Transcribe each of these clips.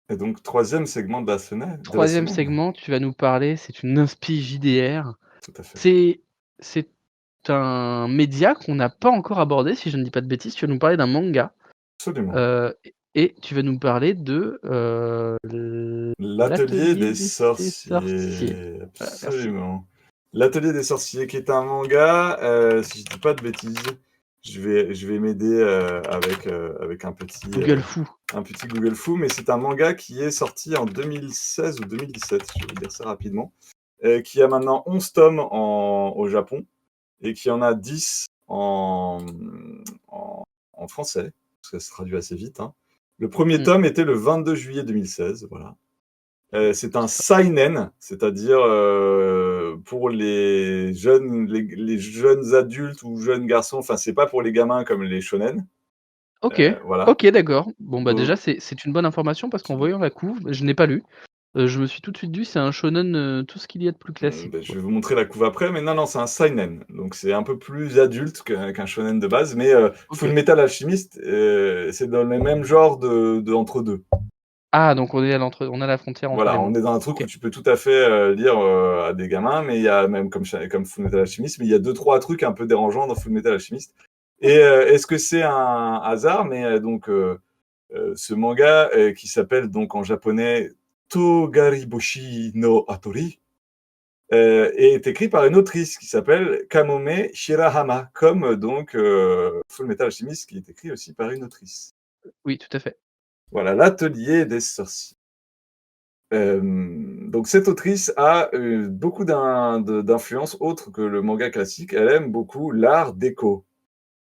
Et donc troisième segment de la semaine de la 3e semaine. segment, tu vas nous parler, c'est une inspi JDR. Tout à fait. C'est un média qu'on n'a pas encore abordé, si je ne dis pas de bêtises. Tu vas nous parler d'un manga, Absolument. et tu vas nous parler de, L'Atelier l'Atelier des des sorciers. sorciers, Voilà, merci. absolument. L'Atelier des sorciers qui est un manga, si je dis pas de bêtises, je vais m'aider, avec Google fou. un petit Google fou, mais c'est un manga qui est sorti en 2016 ou 2017, je vais vous dire ça rapidement, qui a maintenant 11 tomes au Japon et qui en a 10 en français, parce que ça se traduit assez vite, hein. Le premier Mmh. tome était le 22 juillet 2016, voilà. C'est un seinen, c'est-à-dire pour les jeunes adultes ou jeunes garçons, enfin c'est pas pour les gamins comme les shonen, OK, voilà. OK, d'accord. Bon, bah, déjà, Donc c'est une bonne information parce qu'en voyant la couve, je n'ai pas lu. Je me suis tout de suite dit: «C'est un shonen, tout ce qu'il y a de plus classique, je quoi». vais vous montrer la couve après, mais non, non, c'est un seinen, donc c'est un peu plus adulte qu'un shonen de base, mais OK. Fullmetal Alchemist, c'est dans le même genre de entre deux. Ah, donc on est à la frontière entre les Voilà, on mondes. est dans un truc OK. où tu peux tout à fait lire à des gamins, mais il y a même comme Fullmetal Alchemist, mais il y a deux trois trucs un peu dérangeants dans Fullmetal Alchemist. Et est-ce que c'est un hasard? Mais ce manga qui s'appelle donc en japonais Togariboshi no Atori est écrit par une autrice qui s'appelle Kamome Shirahama, comme donc Fullmetal Alchemist qui est écrit aussi par une autrice. Oui, tout à fait. Voilà, l'atelier des sorciers. Donc cette autrice a beaucoup d'influences autres que le manga classique. Elle aime beaucoup l'art déco.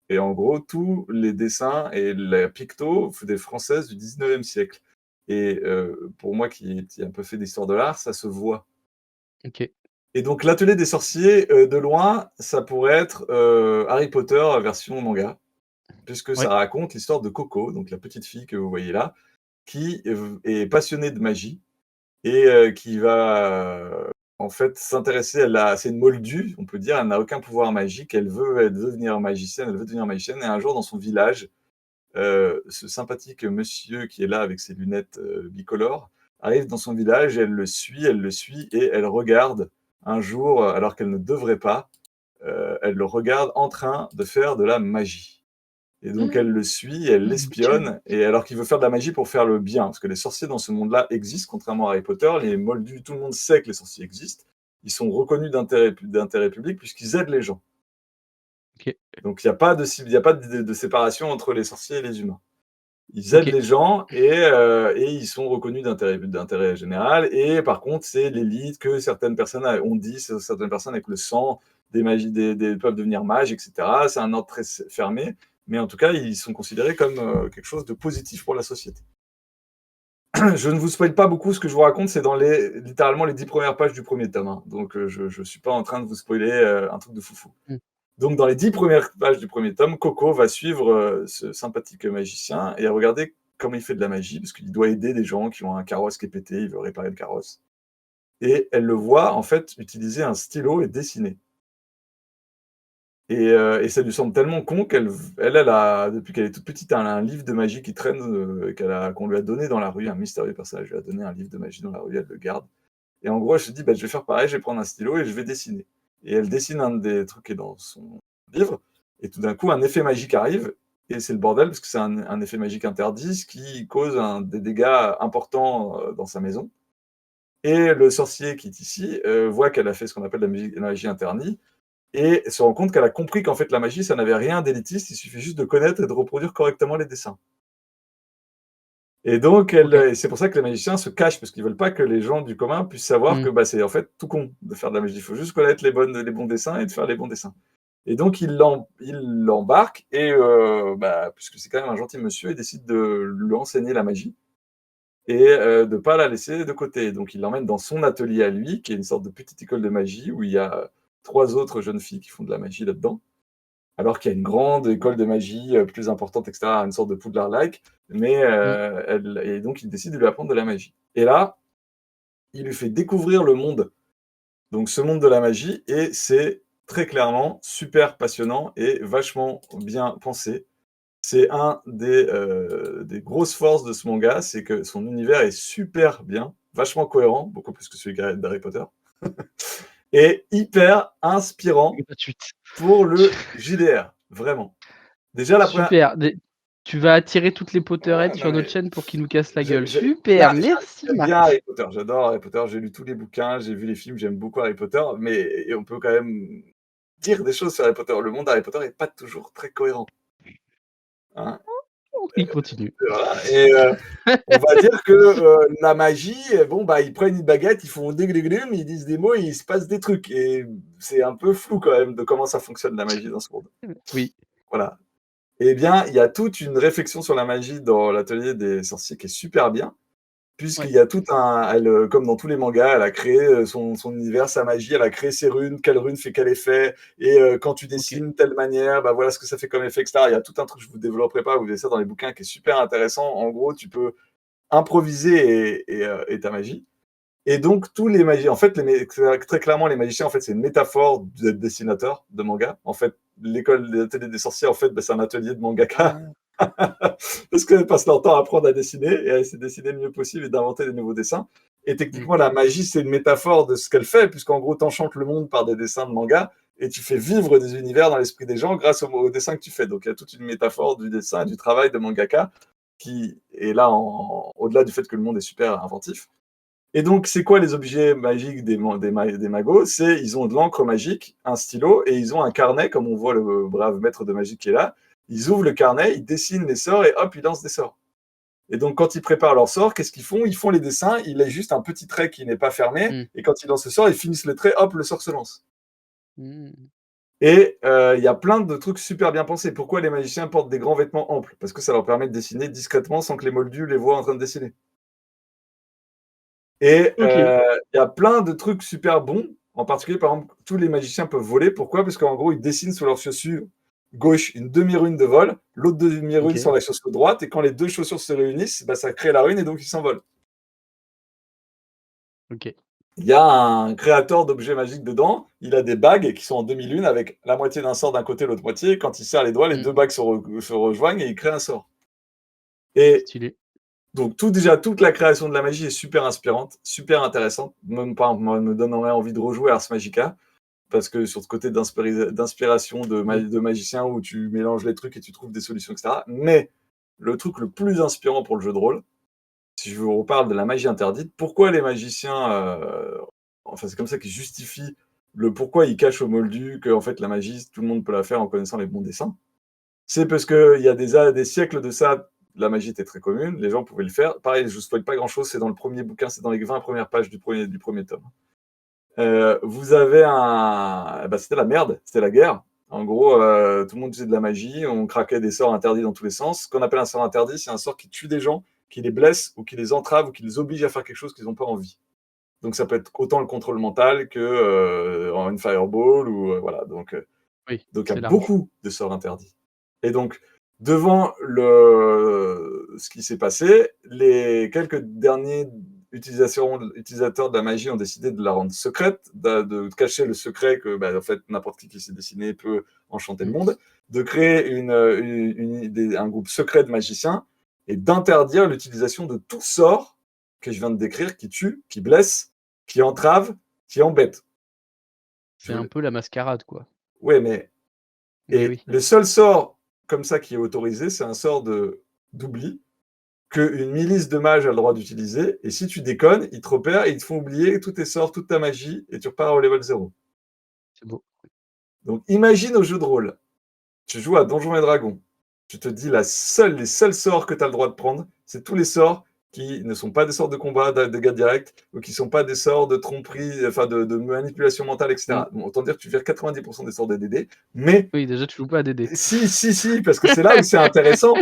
Et en gros, tous les dessins et la picto des françaises du 19e siècle. Et pour moi qui ai un peu fait d'histoire de l'art, ça se voit. OK. Et donc l'atelier des sorciers, de loin, ça pourrait être Harry Potter version manga, puisque ça Ouais. raconte l'histoire de Coco, donc la petite fille que vous voyez là, qui est passionnée de magie et qui va, en fait, s'intéresser. C'est une moldue, on peut dire, elle n'a aucun pouvoir magique, elle veut devenir magicienne, elle veut devenir magicienne et un jour dans son village, ce sympathique monsieur qui est là avec ses lunettes, bicolores, arrive dans son village, elle le suit et elle regarde un jour, alors qu'elle ne devrait pas, elle le regarde en train de faire de la magie. Et donc elle le suit, elle Bitchan. l'espionne, et alors qu'il veut faire de la magie pour faire le bien, parce que les sorciers dans ce monde-là existent, contrairement à Harry Potter, les moldus, tout le monde sait que les sorciers existent, ils sont reconnus d'intérêt public puisqu'ils aident les gens. OK. Donc il n'y a pas il y a pas de séparation entre les sorciers et les humains. Ils aident OK. les gens et ils sont reconnus d'intérêt général. Et par contre, c'est l'élite que certaines personnes ont dit, certaines personnes avec le sang peuvent devenir mages, etc. C'est un ordre très fermé, mais en tout cas, ils sont considérés comme quelque chose de positif pour la société. Je ne vous spoil pas beaucoup, ce que je vous raconte, c'est dans littéralement les 10 premières pages du premier tome, hein. Donc je ne suis pas en train de vous spoiler un truc de foufou. Mmh. Donc, dans les 10 premières pages du premier tome, Coco va suivre ce sympathique magicien et regarder comment il fait de la magie, parce qu'il doit aider des gens qui ont un carrosse qui est pété, il veut réparer le carrosse. Et elle le voit, en fait, utiliser un stylo et dessiner. Et ça lui semble tellement con depuis qu'elle est toute petite, elle a un livre de magie qui traîne, qu'on lui a donné dans la rue, un mystérieux personnage lui a donné un livre de magie dans la rue, elle le garde. Et en gros, elle se dit, bah, je vais faire pareil, je vais prendre un stylo et je vais dessiner. Et elle dessine un des trucs qui est dans son livre, et tout d'un coup, un effet magique arrive, et c'est le bordel, parce que c'est un effet magique interdit, ce qui cause des dégâts importants dans sa maison. Et le sorcier qui est ici voit qu'elle a fait ce qu'on appelle la magie internie, et se rend compte qu'elle a compris qu'en fait, la magie, ça n'avait rien d'élitiste, il suffit juste de connaître et de reproduire correctement les dessins. Et donc, OK. c'est pour ça que les magiciens se cachent, parce qu'ils veulent pas que les gens du commun puissent savoir Mmh. que bah, c'est en fait tout con de faire de la magie. Il faut juste connaître les bons dessins et de faire les bons dessins. Et donc, il l'embarque, et bah, puisque c'est quand même un gentil monsieur, il décide de lui enseigner la magie et de pas la laisser de côté. Donc, il l'emmène dans son atelier à lui, qui est une sorte de petite école de magie où il y a trois autres jeunes filles qui font de la magie là-dedans, alors qu'il y a une grande école de magie plus importante, etc., une sorte de Poudlard-like, mais Mmh. et donc il décide de lui apprendre de la magie. Et là, il lui fait découvrir le monde, donc ce monde de la magie, et c'est très clairement super passionnant et vachement bien pensé. c'est un des grosses forces de ce manga, c'est que son univers est super bien, vachement cohérent, beaucoup plus que celui d'Harry Potter, et hyper inspirant Gratuite. pour le JDR, vraiment. Déjà la première. Super. Tu vas attirer toutes les Potterheads Ouais, non sur notre mais chaîne pour qu'ils nous cassent la gueule. là, Super, merci j'aime bien Marc. Harry Potter, j'adore Harry Potter, j'ai lu tous les bouquins, j'ai vu les films, j'aime beaucoup Harry Potter, mais et on peut quand même dire des choses sur Harry Potter. Le monde d'Harry Potter n'est pas toujours très cohérent. Hein. Il continue. Voilà. Et on va dire que la magie, bon, bah, ils prennent une baguette, ils font dégléglum, ils disent des mots, et il se passe des trucs. Et c'est un peu flou quand même de comment ça fonctionne la magie dans ce monde. Oui. Voilà. Eh bien, il y a toute une réflexion sur la magie dans l'atelier des sorciers qui est super bien, puisqu'il Ouais. y a tout un. Elle, comme dans tous les mangas, elle a créé son univers, sa magie, elle a créé ses runes, quelle rune fait quel effet, et quand tu Ok. dessines telle manière, bah voilà ce que ça fait comme effet, etc. Il y a tout un truc, je vous développerai pas, vous verrez ça dans les bouquins, qui est super intéressant. En gros, tu peux improviser et ta magie. Et donc, tous les magies, en fait, très clairement, les magiciens, en fait, c'est une métaphore d'être dessinateur de manga. En fait, l'école des ateliers des sorciers, en fait, bah, c'est un atelier de mangaka. Ah, Parce qu'elles passent leur temps à apprendre à dessiner et à essayer de dessiner le mieux possible et d'inventer des nouveaux dessins. Et hmm. techniquement, la magie, c'est une métaphore de ce qu'elle fait, puisqu'en gros, t'enchantes le monde par des dessins de manga et tu fais vivre des univers dans l'esprit des gens grâce aux dessins que tu fais. Donc, il y a toute une métaphore du dessin, du travail de mangaka qui est là, au-delà du fait que le monde est super inventif. Et donc, c'est quoi les objets magiques des magos? C'est ils ont de l'encre magique, un stylo, et ils ont un carnet, comme on voit le brave maître de magie qui est là. Ils ouvrent le carnet, ils dessinent les sorts, et hop, ils lancent des sorts. Et donc, quand ils préparent leurs sorts, qu'est-ce qu'ils font? Ils font les dessins, il y a juste un petit trait qui n'est pas fermé, Hmm. et quand ils lancent le sort, ils finissent le trait, hop, le sort se lance. Hmm. Et il y a plein de trucs super bien pensés. Pourquoi les magiciens portent des grands vêtements amples? Parce que ça leur permet de dessiner discrètement sans que les moldus les voient en train de dessiner. Et Ok. il y a plein de trucs super bons. En particulier, par exemple, tous les magiciens peuvent voler. Pourquoi? Parce qu'en gros, ils dessinent sur leur chaussure gauche une demi-rune de vol, l'autre demi-rune Ok. sur la chaussure droite, et quand les deux chaussures se réunissent, bah, ça crée la rune et donc ils s'envolent. Ok. Il y a un créateur d'objets magiques dedans, il a des bagues qui sont en demi-lune avec la moitié d'un sort d'un côté, l'autre moitié. Quand il serre les doigts, les Hmm. deux bagues se rejoignent et il crée un sort. Et Stylé. donc déjà, toute la création de la magie est super inspirante, super intéressante. Même pas, moi, me donnerait envie de rejouer Ars Magica, parce que sur ce côté d'inspiration Oui. de magicien où tu mélanges les trucs et tu trouves des solutions, etc. Mais le truc le plus inspirant pour le jeu de rôle, si je vous reparle de la magie interdite, pourquoi les magiciens, enfin c'est comme ça qu'ils justifient le pourquoi ils cachent au moldu que en fait la magie, tout le monde peut la faire en connaissant les bons dessins. C'est parce qu'il y a des siècles de ça, la magie était très commune, les gens pouvaient le faire. Pareil, je ne spoil pas grand-chose, c'est dans le premier bouquin, c'est dans les 20 premières pages du premier tome. Vous avez un. Bah, c'était la merde, c'était la guerre. En gros, tout le monde faisait de la magie, on craquait des sorts interdits dans tous les sens. Ce qu'on appelle un sort interdit, c'est un sort qui tue des gens, qui les blesse ou qui les entrave ou qui les oblige à faire quelque chose qu'ils n'ont pas envie. Donc ça peut être autant le contrôle mental que une fireball ou voilà. Oui. Donc il y a C'est large. beaucoup de sorts interdits. Et donc devant ce qui s'est passé, les quelques derniers utilisateurs de la magie ont décidé de la rendre secrète, de cacher le secret que bah, en fait n'importe qui s'est dessiné peut enchanter le Hmm. monde, de créer un groupe secret de magiciens et d'interdire l'utilisation de tout sort que je viens de décrire qui tue, qui blesse, qui entrave, qui embête. C'est un peu la mascarade, quoi. Ouais, mais Mais et oui. le seul sort comme ça qui est autorisé, c'est un sort d'oubli qu'une milice de mages a le droit d'utiliser. Et si tu déconnes, ils te repèrent et ils te font oublier tous tes sorts, toute ta magie, et tu repars au level 0. C'est beau. Donc imagine au jeu de rôle, tu joues à Donjons et Dragons, tu te dis les seuls sorts que tu as le droit de prendre, c'est tous les sorts qui ne sont pas des sorts de combat, de dégâts directs, ou qui ne sont pas des sorts de tromperie, enfin de manipulation mentale, Hmm. etc. Bon, autant dire que tu vires 90% des sorts des DD, mais Oui, déjà, tu joues pas à DD. si, parce que c'est là où c'est intéressant.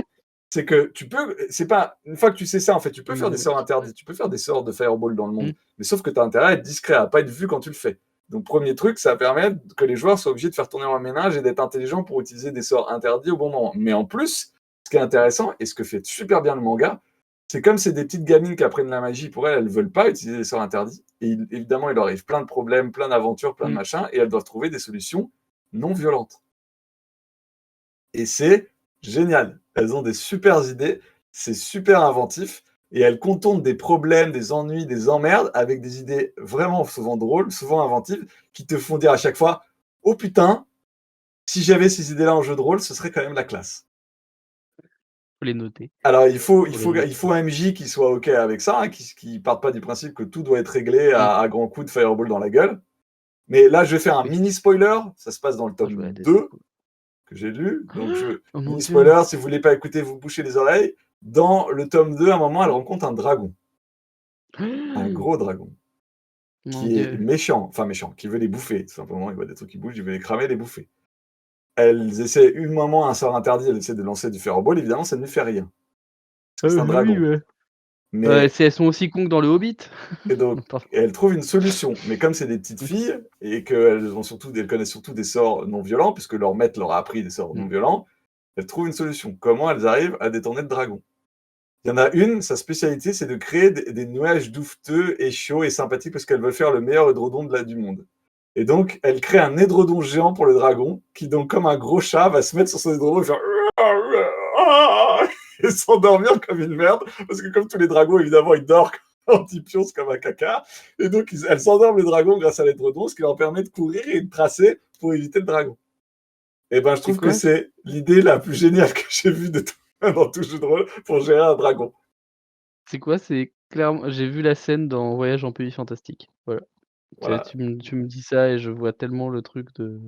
C'est que tu peux, c'est pas, une fois que tu sais ça, en fait, tu peux faire des sorts interdits, tu peux faire des sorts de fireball dans le Hmm. monde, mais sauf que tu as intérêt à être discret, à pas être vu quand tu le fais. Donc, premier truc, ça permet que les joueurs soient obligés de faire tourner leur ménage et d'être intelligents pour utiliser des sorts interdits au bon moment. Mais en plus, ce qui est intéressant, et ce que fait super bien le manga, c'est comme c'est des petites gamines qui apprennent la magie, pour elles, elles veulent pas utiliser des sorts interdits. Et évidemment, il leur arrive plein de problèmes, plein d'aventures, plein de Hmm. machins, et elles doivent trouver des solutions non violentes. Et c'est génial. elles ont des super idées, c'est super inventif et elles contournent des problèmes, des ennuis, des emmerdes avec des idées vraiment souvent drôles, souvent inventives, qui te font dire à chaque fois: «Oh putain, si j'avais ces idées-là en jeu de rôle, ce serait quand même la classe». Faut les noter, Alors il faut il faut les faut il noter. faut un MJ qui soit OK avec ça, hein, qui parte pas du principe que tout doit être réglé Mmh. à grands coups de fireball dans la gueule. Mais là, je vais faire un Oui. mini spoiler, ça se passe dans le Moi, je tome jouais à des 2 que j'ai lu, donc Oh mon mini Dieu! spoiler, si vous voulez pas écouter, vous bouchez les oreilles. Dans le tome 2, à un moment, elle rencontre un dragon, un gros dragon, Mon qui est Dieu! méchant, enfin méchant, qui veut les bouffer, tout simplement. Il voit des trucs qui bougent, il veut les cramer, les bouffer. Elles essaient une moment un sort interdit, elle essaie de lancer du fireball, évidemment, ça ne lui fait rien, parce que c'est un Oui, dragon. ouais. Mais Si elles sont aussi cons que dans le Hobbit. et donc, Non, pardon. elle trouve une solution, mais comme c'est des petites Mmh. filles et elles connaissent surtout des sorts non violents, puisque leur maître leur a appris des sorts non Mmh. violents, elles trouvent une solution. Comment elles arrivent à détourner le dragon? Il y en a une, sa spécialité, c'est de créer des nuages douveteux et chauds et sympathiques parce qu'elles veulent faire le meilleur édredon du monde. Et donc, elle crée un édredon géant pour le dragon, qui donc, comme un gros chat, va se mettre sur son édredon et faire et s'endormir comme une merde, parce que comme tous les dragons, évidemment, ils dorment en petit pionce comme un caca. Et donc, elles s'endorment les dragons grâce à l'édredon, ce qui leur permet de courir et de tracer pour éviter le dragon. Et ben, je C'est trouve que quoi? c'est l'idée la plus géniale que j'ai vue dans tout jeu de rôle pour gérer un dragon. C'est quoi? C'est clairement j'ai vu la scène dans Voyage en pays fantastique. Voilà. Voilà. Tu me dis ça et je vois tellement le truc de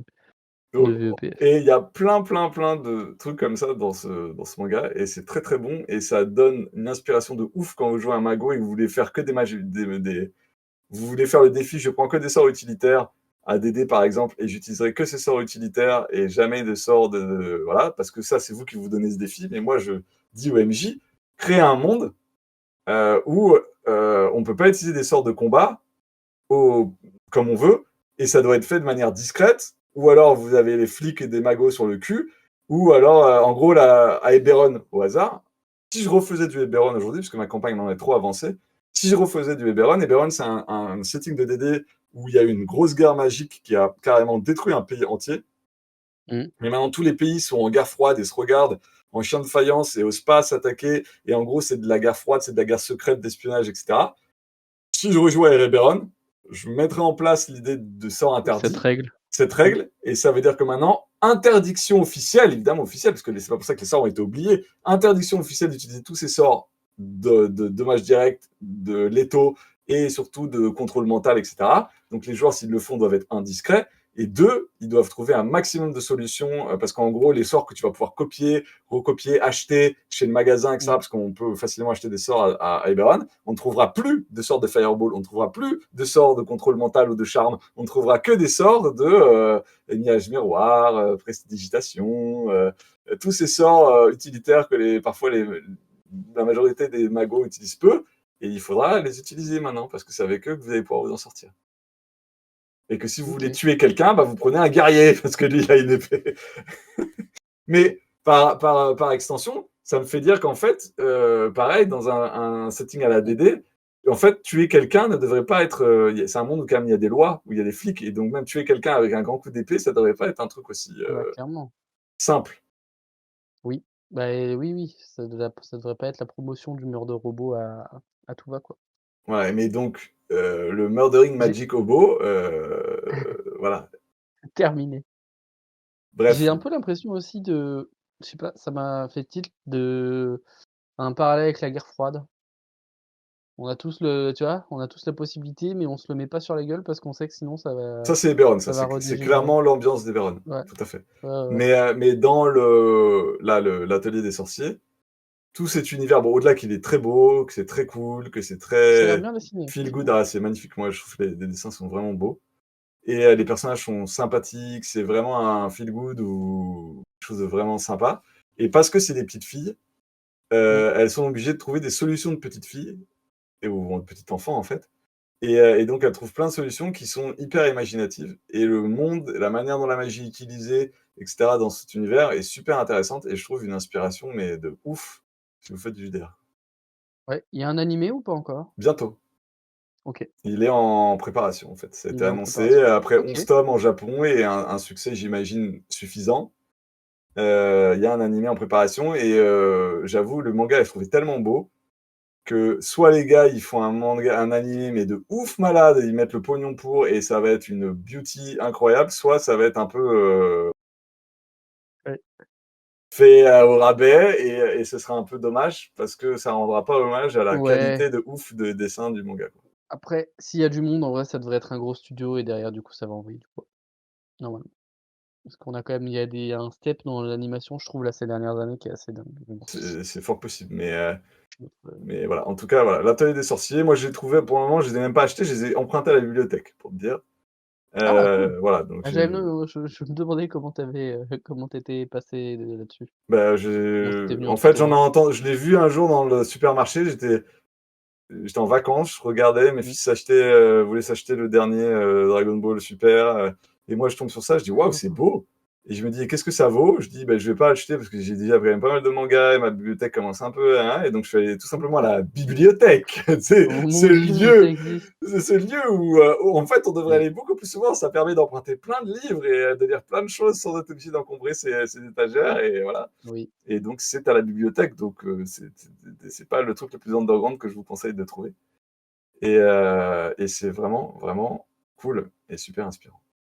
Donc, VEPF. et il y a plein, plein, plein de trucs comme ça dans ce manga, et c'est très, très bon, et ça donne une inspiration de ouf quand vous jouez à un mago et que vous voulez faire que des magies, vous voulez faire le défi, je prends que des sorts utilitaires à DD par exemple, et j'utiliserai que ces sorts utilitaires et jamais de sorts voilà, parce que ça, c'est vous qui vous donnez ce défi. Mais moi, je dis au MJ, créez un monde où on peut pas utiliser des sorts de combat au, comme on veut, et ça doit être fait de manière discrète, ou alors vous avez les flics et des magos sur le cul, ou alors, en gros, à Eberron, au hasard, si je refaisais du Eberron aujourd'hui, parce que ma campagne n'en est trop avancée, si je refaisais du Eberron, c'est un setting de DD où il y a eu une grosse guerre magique qui a carrément détruit un pays entier, Mmh. mais maintenant tous les pays sont en guerre froide et se regardent en chien de faïence et osent pas s'attaquer, et en gros, c'est de la guerre froide, c'est de la guerre secrète, d'espionnage, etc. Si je rejouais à Ereberon, je mettrais en place l'idée de sort Cette interdit, règle. cette Mmh. règle, et ça veut dire que maintenant, interdiction officielle, évidemment officielle, parce que c'est pas pour ça que les sorts ont été oubliés, interdiction officielle d'utiliser tous ces sorts de dommages directs, de létaux, et surtout de contrôle mental, etc. Donc les joueurs, s'ils le font, doivent être indiscrets. Et deux, ils doivent trouver un maximum de solutions, parce qu'en gros, les sorts que tu vas pouvoir copier, recopier, acheter chez le magasin, etc., Mmh. parce qu'on peut facilement acheter des sorts à Eberron, on ne trouvera plus de sorts de Fireball, on ne trouvera plus de sorts de contrôle mental ou de charme, on ne trouvera que des sorts de nuage miroir, prestidigitation, tous ces sorts utilitaires que parfois la majorité des magos utilisent peu, et il faudra les utiliser maintenant, parce que c'est avec eux que vous allez pouvoir vous en sortir. Et que si vous voulez OK. tuer quelqu'un, bah, vous prenez un guerrier, parce que lui, il a une épée. Mais par extension, ça me fait dire qu'en fait, pareil, dans un setting à la Mmh. DD, en fait, tuer quelqu'un ne devrait pas être. C'est un monde où quand même il y a des lois, où il y a des flics, et donc même tuer quelqu'un avec un grand coup d'épée, ça ne devrait pas être un truc aussi Ah bah, clairement. simple. Oui. Bah, oui, oui, ça devrait pas être la promotion du meurtre de robot à tout va, quoi. Ouais, mais donc, le Murdering J'ai Magic Hobo, voilà. terminé. J'ai Bref, un peu l'impression aussi je sais pas, ça m'a fait tilt un parallèle avec la guerre froide. On a tous tu vois? On a tous la possibilité, mais on se le met pas sur la gueule parce qu'on sait que sinon ça c'est Eberron, ça ça va c'est redégénérer. clairement l'ambiance d'Eberron, Ouais, tout à fait. ouais, ouais, ouais. Mais dans l'atelier des sorciers, tout cet univers, bon, au-delà qu'il est très beau, que c'est très cool, que c'est Ça a l'air très bien dessiné, feel good, franchement. ah, c'est magnifique. Moi, je trouve que les dessins sont vraiment beaux. Et les personnages sont sympathiques, c'est vraiment un feel good ou quelque chose de vraiment sympa. Et parce que c'est des petites filles, Mmh. elles sont obligées de trouver des solutions de petites filles, ou de petits enfants en fait. Et donc elles trouvent plein de solutions qui sont hyper imaginatives. Et le monde, la manière dont la magie est utilisée, etc., dans cet univers est super intéressante. Et je trouve une inspiration, mais de ouf, si vous faites du JDR. Ouais, il y a un animé ou pas encore? Bientôt. OK, Il est en préparation, en fait. Ça a été il est en annoncé préparation. après OK. 11 tomes en Japon et un succès, j'imagine, suffisant. Il y a un animé en préparation et j'avoue, le manga, je trouvais tellement beau que soit les gars, ils font un animé, mais de ouf malade, et ils mettent le pognon pour, et ça va être une beauty incroyable, soit ça va être un peu Ouais. fait au rabais, et ce sera un peu dommage, parce que ça rendra pas hommage à la Ouais, qualité de ouf de dessin du manga, quoi. après, s'il y a du monde, en vrai, ça devrait être un gros studio et derrière, du coup, ça va envoyer du bois, normalement. Parce qu'on a quand même il y a un step dans l'animation, je trouve, là, ces dernières années qui est assez dingue. Mais bon, C'est fort possible, heu, mais voilà. En tout cas, voilà, l'Atelier des sorciers, moi, je l'ai trouvé, pour le moment, je les ai même pas achetés, je les ai empruntés à la bibliothèque, pour te dire. ah cool! Voilà, donc Ah, j'avais non, je me demandais comment tu avais, comment tu étais passé de là-dessus. bah, Comment c'était venu en entre fait, tes mains. je l'ai vu un jour dans le supermarché, j'étais en vacances, je regardais, mes Mmh. fils voulaient s'acheter le dernier Dragon Ball Super, et moi je tombe sur ça, je dis waouh, c'est beau. Et je me dis qu'est-ce que ça vaut? Je dis bah, je vais pas acheter parce que j'ai déjà quand même pas mal de mangas et ma bibliothèque commence un peu, hein, et donc je suis allé tout simplement à la bibliothèque. C'est Oh ce mon Dieu, mais ça lieu, existe! c'est ce lieu où, en fait on devrait Mmh. aller beaucoup plus souvent. Ça permet d'emprunter plein de livres et de lire plein de choses sans être obligé d'encombrer ses étagères, et voilà. Oui. Et donc c'est à la bibliothèque, donc c'est pas le truc le plus underground que je vous conseille de trouver. Et c'est vraiment, vraiment cool et super inspirant.